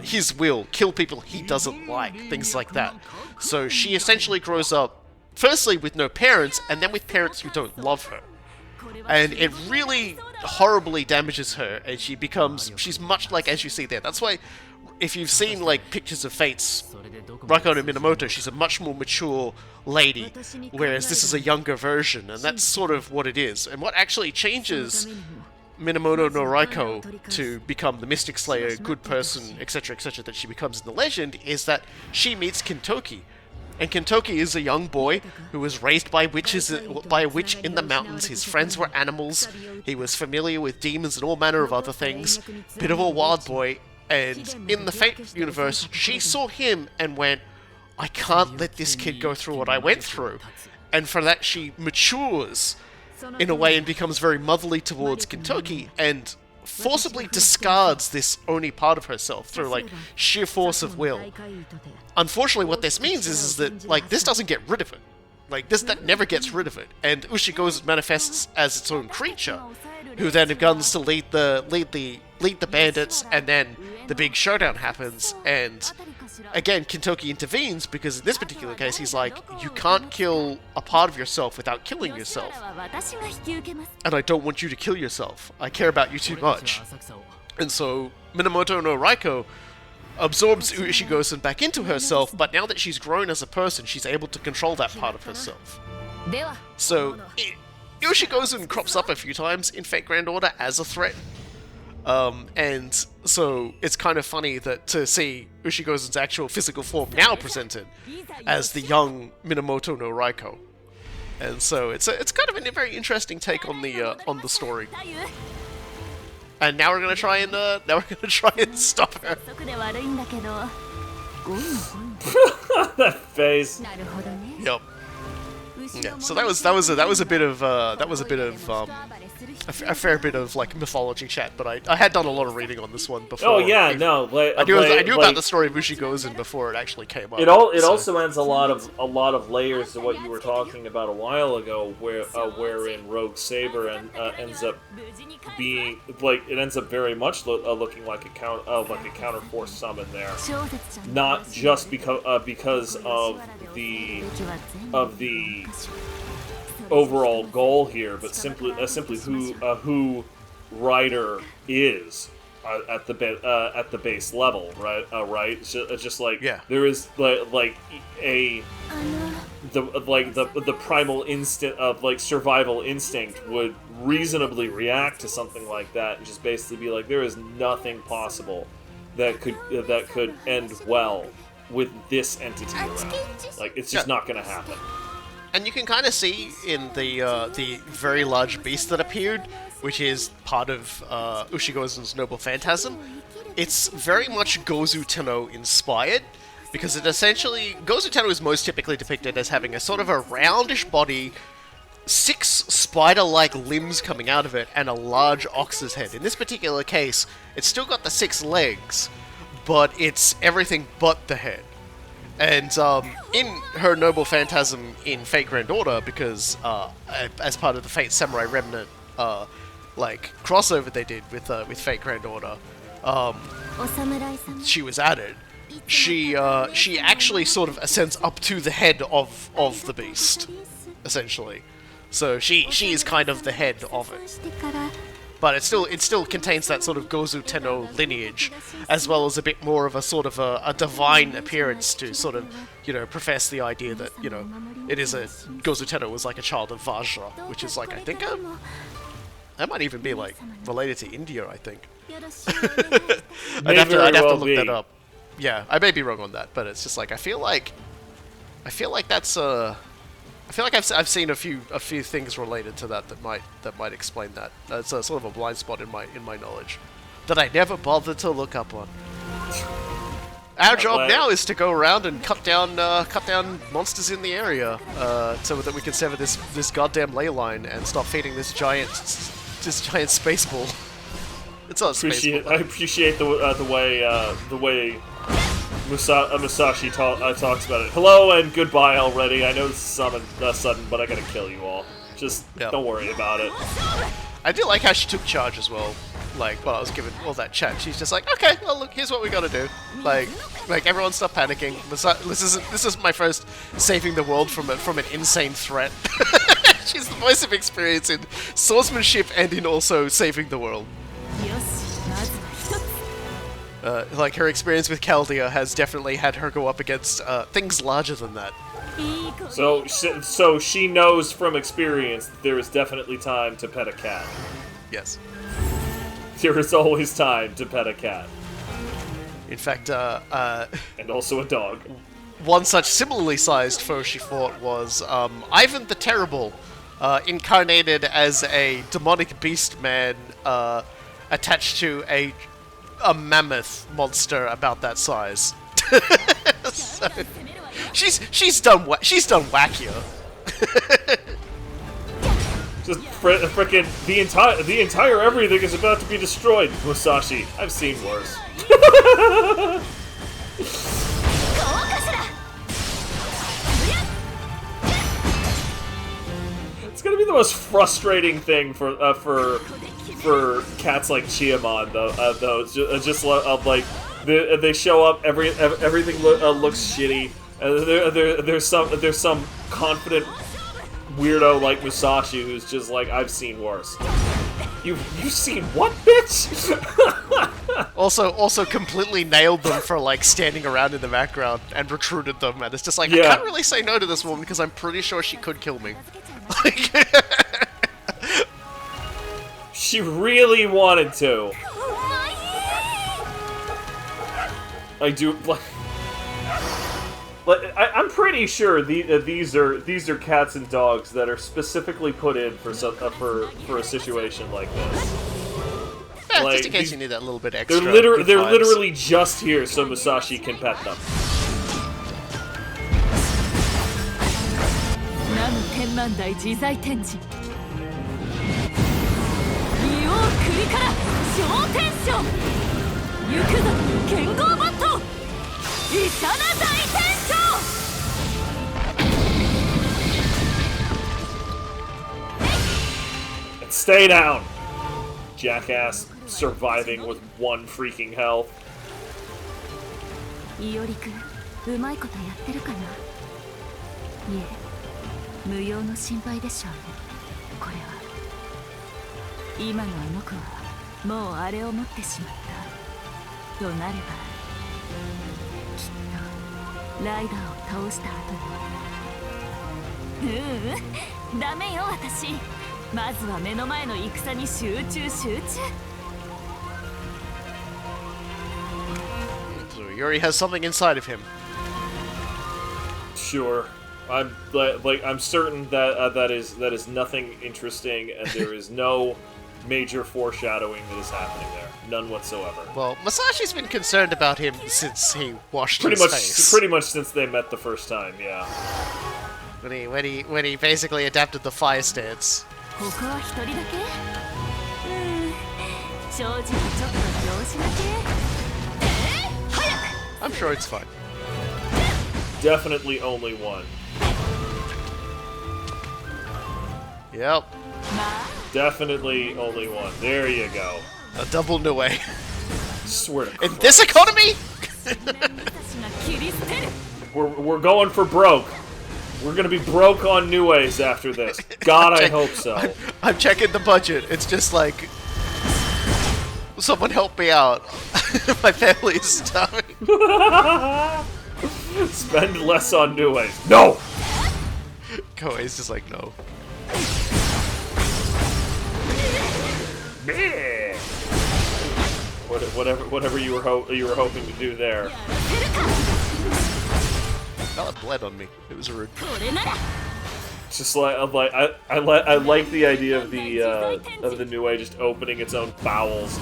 his will, kill people he doesn't like, things like that. So she essentially grows up, firstly with no parents, and then with parents who don't love her. And it really horribly damages her, and she's much like as you see there. That's why, if you've seen like pictures of Fate's Raiko no Minamoto, she's a much more mature lady, whereas this is a younger version, and that's sort of what it is. And what actually changes Minamoto no Raiko to become the Mystic Slayer, good person, etc., that she becomes in the legend, is that she meets Kintoki. And Kintoki is a young boy who was raised by a witch in the mountains. His friends were animals. He was familiar with demons and all manner of other things. Bit of a wild boy. And in the Fate universe, she saw him and went, I can't let this kid go through what I went through. And for that, she matures in a way and becomes very motherly towards Kintoki, and forcibly discards this only part of herself through, like, sheer force of will. Unfortunately, what this means is that, like, this doesn't get rid of it. Like, that never gets rid of it. And Ushi Gozen manifests as its own creature, who then begins to lead the bandits, and then the big showdown happens, and again, Kintoki intervenes, because in this particular case, he's like, you can't kill a part of yourself without killing yourself. And I don't want you to kill yourself. I care about you too much. And so, Minamoto no Raiko absorbs Ushi Gozen back into herself, but now that she's grown as a person, she's able to control that part of herself. So, Ushi Gozen crops up a few times in Fate Grand Order as a threat. And so it's kind of funny that to see Ushi Gozen's actual physical form now presented as the young Minamoto no Raiko. And so it's kind of a very interesting take on the story. And now we're gonna try and stop her. That face. Yep. Yeah. So that was a bit of a fair bit of like mythology chat, but I had done a lot of reading on this one before. Oh yeah, no, I knew about the story of Ushi Gozen before it actually came up. It also adds a lot of layers to what you were talking about a while ago, wherein Rogue Saber ends up being like, it ends up very much looking like a counterforce summon there, not just because of the overall goal here, but simply who Ryder is at the base level, right? Right. It's just like, yeah. There is the primal instinct of like survival instinct would reasonably react to something like that and just basically be like, there is nothing possible that could end well with this entity around. Like, it's just not going to happen. And you can kind of see in the very large beast that appeared, which is part of Ushi Gozen's Noble Phantasm, it's very much Gozu Tenno inspired, because it essentially, Gozu Tenno is most typically depicted as having a sort of a roundish body, 6 spider-like limbs coming out of it, and a large ox's head. In this particular case, it's still got the 6 legs, but it's everything but the head. And in her Noble Phantasm in Fate Grand Order, because as part of the Fate Samurai Remnant crossover they did with Fate Grand Order, she was added. She actually sort of ascends up to the head of the beast, essentially. So she is kind of the head of it. but it still contains that sort of Gozu Tenno lineage, as well as a bit more of a sort of a divine appearance to sort of, you know, profess the idea that, you know, it is a Gozu Tenno was like a child of Vajra, which is like, I think that might even be like related to India, I think. I'd have to look that up. Yeah, I may be wrong on that, but it's just like I feel like that's I feel like I've seen a few things related to that might explain that. That's a sort of a blind spot in my knowledge that I never bothered to look up on. Our job now is to go around and cut down monsters in the area, so that we can sever this goddamn ley line and stop feeding this giant space ball. It's not a space ball. I appreciate the way Musashi talks about it. Hello and goodbye already. I know this is sudden, but I gotta kill you all. Just don't worry about it. I do like how she took charge as well. Like, while I was giving all that chat, she's just like, okay, well, look, here's what we gotta do. Like everyone stop panicking. This is my first saving the world from an insane threat. She's the voice of experience in swordsmanship and in also saving the world. Like, her experience with Chaldea has definitely had her go up against things larger than that. So she knows from experience that there is definitely time to pet a cat. Yes. There is always time to pet a cat. In fact, and also a dog. One such similarly sized foe she fought was Ivan the Terrible, incarnated as a demonic beast man attached to a mammoth monster about that size. So, she's done wackier. Just frickin' the entire everything is about to be destroyed, Musashi. I've seen worse. It's gonna be the most frustrating thing for cats like Chiamon, though. It's just like they show up, everything looks shitty. There's some confident weirdo like Musashi who's just like, I've seen worse. You've seen what, bitch? Also completely nailed them for like standing around in the background and recruited them, and it's just like, I can't really say no to this woman because I'm pretty sure she could kill me. She really wanted to. I do. I'm pretty sure these are cats and dogs that are specifically put in for a situation like this. Yeah, like, just in case you need that little bit extra. They're literally just here so Musashi can pet them. And stay down, jackass, surviving with 1 freaking health. Iori-kun, うまいことやってるかな? いえ、無用の心配でしょうね。これは今のあの子はもうあれを持ってしまったとなれば、きっとライダーを倒した後に。ダメよ私。まずは目の前の戦に集中。So Yuri has something inside of him. Sure. I'm certain that that is nothing interesting, and there is no major foreshadowing that is happening there. None whatsoever. Well, Masashi's been concerned about him since he washed his face. Pretty much since they met the first time, yeah. When he basically adapted the fire stance. I'm sure it's fine. Definitely only one. Yep. Definitely only one. There you go. A double Nue. Swear to In this economy? We're going for broke. We're gonna be broke on Nues after this. God, I hope so. I'm checking the budget. It's just like Someone help me out. My family is starving. Spend less on new ways. No! Koei's just like, no. Whatever you were hoping to do there. Fella bled on me. It was rude. It's just like I like the idea of the new way just opening its own bowels,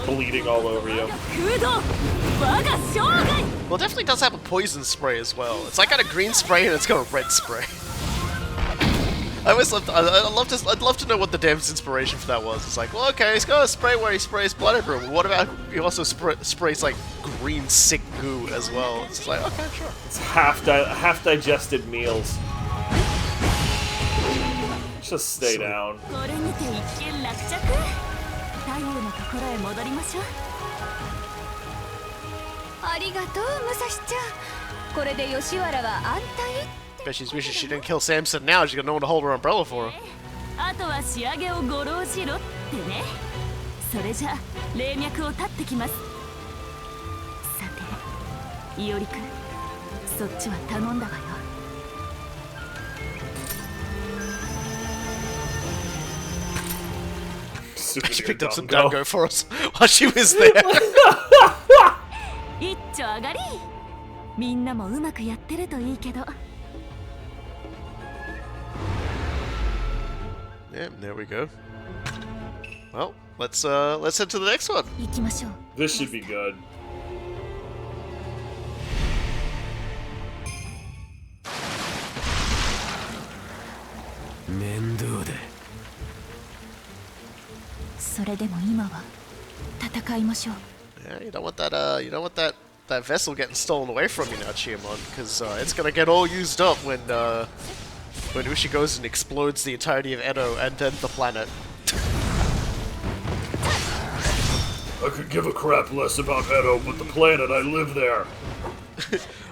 bleeding all over you. Well, it definitely does have a poison spray as well. It's like got a green spray and it's got a red spray. I'd love to know what the damn's inspiration for that was. It's like, well, okay, he's got a spray where he sprays blood everywhere. What about he also sprays like green sick goo as well? It's like, okay, sure. It's half digested meals. Just stay down. これにて一件落着。太夫のところへ戻りましょう。ありがとう、武蔵ちゃん。これで吉原は安泰。 Bet she's wishing she didn't kill Samson now. She's got no one to hold her umbrella for her. あとは仕上げをごろうしろってね。それじゃ霊脈を断ってきます。さて、伊織くん、そっちは頼んだわよ。 She picked up some dango for us while she was there. 一丁上がり。みんなもうまくやってるといいけど。 Yeah, there we go. Well, let's head to the next one. 行きましょう。 This should be good. Mendo. それでも今は戦いましょう。 Yeah, you don't want that vessel getting stolen away from you now, Chiamon, because it's gonna get all used up when Ushi Gozen explodes the entirety of Edo and then the planet. I could give a crap less about Edo, but the planet, I live there.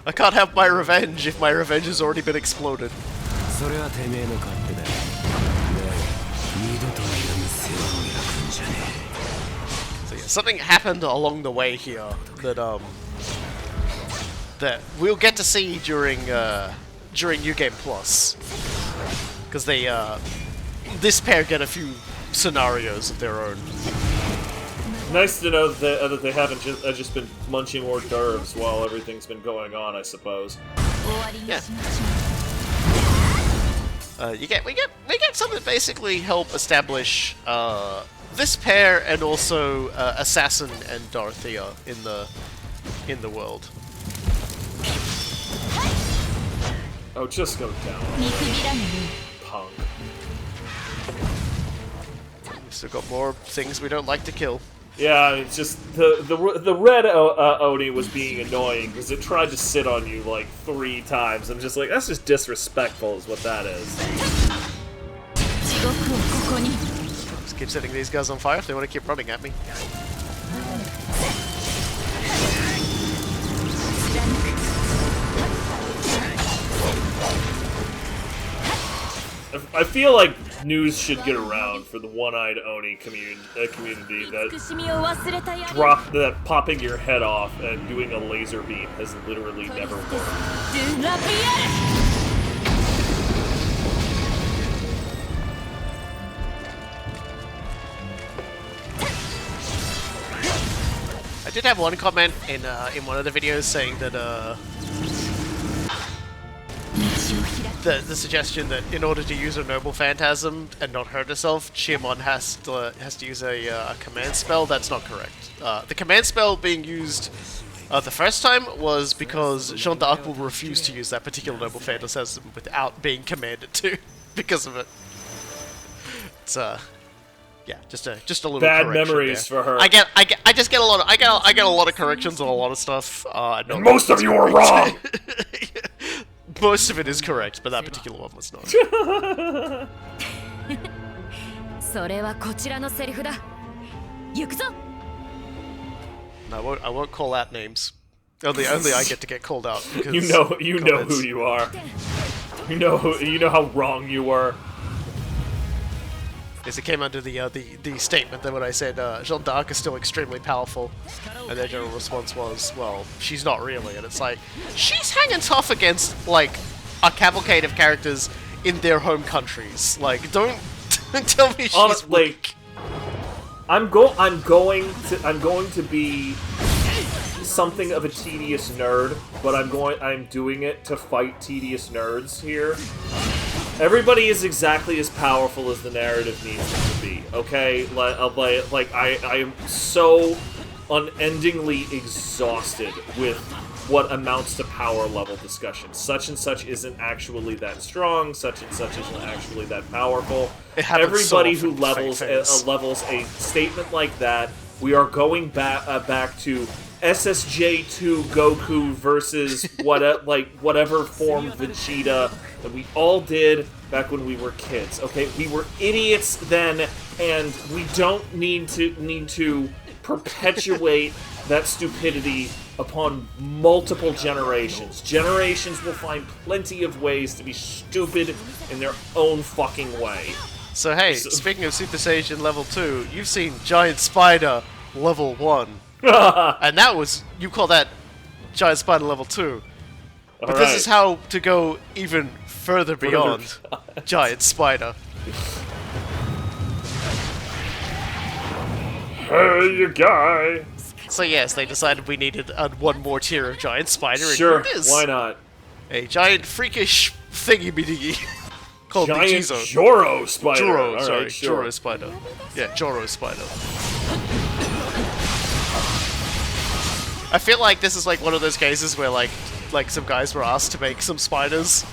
I can't have my revenge if my revenge has already been exploded. So yeah, something happened along the way here that we'll get to see during New Game Plus, because this pair get a few scenarios of their own. Nice to know that they haven't just been munching hors d'oeuvres while everything's been going on, I suppose. Yeah. We get something to basically help establish this pair and also Assassin and Dorothea in the world. Oh, just go down. Punk. We've still got more things we don't like to kill. Yeah, it's just the red Oni was being annoying because it tried to sit on you like 3 times. I'm just like, that's just disrespectful, is what that is. Just keep setting these guys on fire if they want to keep running at me. I feel like news should get around for the one-eyed Oni community that popping your head off and doing a laser beam has literally never worked. I did have one comment in one of the videos saying that the suggestion that in order to use a noble phantasm and not hurt herself, Chiamon has to use a command spell. That's not correct. The command spell being used the first time was because Jean d'Arc will refuse to use that particular noble phantasm without being commanded to, because of it. It's yeah, just a little bad correction memories there. for her. I just get a lot of corrections on a lot of stuff. And most of you are wrong. Most of it is correct, but that particular one was not. それはこちらのセリフだ。行くぞ。 I won't call out names. Only I get to get called out. You know who you are. You know how wrong you were. Because it came under the statement that when I said Jeanne d'Arc is still extremely powerful, and their general response was, well, she's not really, and it's like, she's hanging tough against, like, a cavalcade of characters in their home countries. Like, don't tell me she's weak. I'm going to be something of a tedious nerd, but I'm doing it to fight tedious nerds here. Everybody is exactly as powerful as the narrative needs them to be, okay? Like I am so unendingly exhausted with what amounts to power level discussion. Such and such isn't actually that strong, such and such isn't actually that powerful. Everybody who levels a statement like that, we are going back to SSJ2 Goku versus whatever form Vegeta that we all did back when we were kids. Okay, we were idiots then, and we don't need to perpetuate that stupidity upon multiple generations. Generations will find plenty of ways to be stupid in their own fucking way. So hey, speaking of Super Saiyan level 2, you've seen Giant Spider level 1. And that was, you call that Giant Spider level 2. But this is how to go even further beyond Giant Spider. Hey, you guy! So yes, they decided we needed one more tier of Giant Spider, and sure, here it is. Why not? A giant freakish thingy-bitty called Giant Bijizo. Joro Spider! Joro Spider. Yeah, Joro Spider. I feel like this is like one of those cases where like some guys were asked to make some spiders,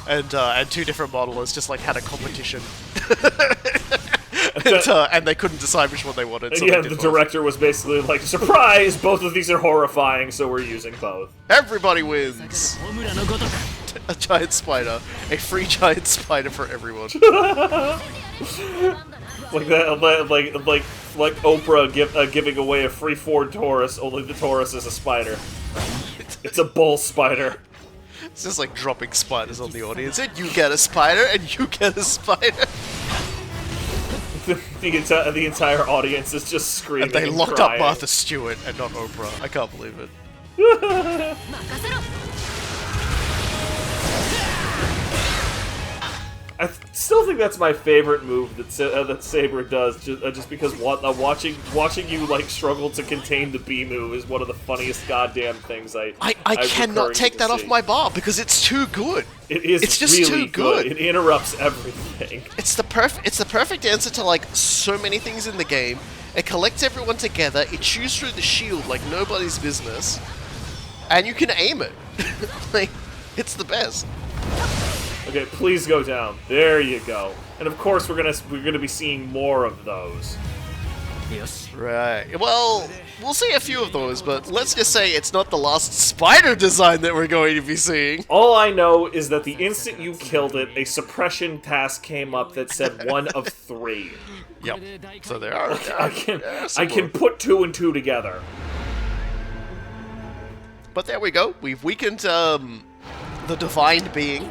and two different modelers just like had a competition, and they couldn't decide which one they wanted. So yeah, the director was basically like, "Surprise! Both of these are horrifying, so we're using both." Everybody wins. A giant spider, a free giant spider for everyone. Like that, like Oprah giving away a free Ford Taurus. Only the Taurus is a spider. It's a bull spider. It's just like dropping spiders on the audience, and you get a spider, and you get a spider. The entire audience is just screaming. And they locked up Martha Stewart and not Oprah. I can't believe it. I still think that's my favorite move that Saber does, just because watching you like struggle to contain the B move is one of the funniest goddamn things I cannot take that off my bar because it's too good. It's just really too good. It interrupts everything. It's the perfect answer to like so many things in the game. It collects everyone together. It chews through the shield like nobody's business, and you can aim it. Like, it's the best. Okay, please go down. There you go. And of course, we're gonna be seeing more of those. Right. Well, we'll see a few of those, but let's just say it's not the last spider design that we're going to be seeing. All I know is that the instant you killed it, a suppression task came up that said 1 of 3. Yep. So there are. I can put 2 and 2 together. But there we go. We've weakened the divine being.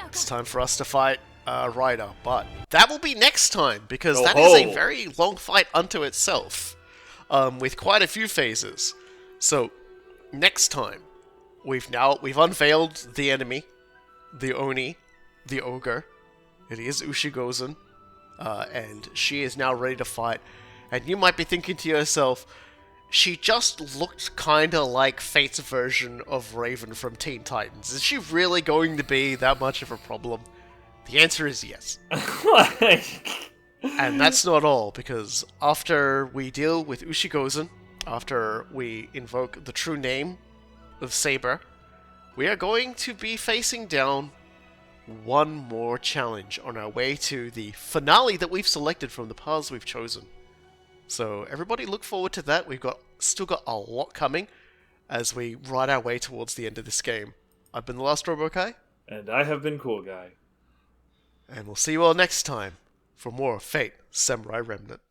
It's time for us to fight Ryder, but that will be next time, because that is a very long fight unto itself, with quite a few phases. So, next time, we've unveiled the enemy, the Oni, the Ogre. It is Ushi Gozen, and she is now ready to fight. And you might be thinking to yourself, she just looked kinda like Fate's version of Raven from Teen Titans. Is she really going to be that much of a problem? The answer is yes. And that's not all, because after we deal with Ushi Gozen, after we invoke the true name of Saber, we are going to be facing down one more challenge on our way to the finale that we've selected from the paths we've chosen. So everybody look forward to that. We've still got a lot coming as we ride our way towards the end of this game. I've been the Last Robokai. And I have been Cool Guy. And we'll see you all next time for more Fate Samurai Remnant.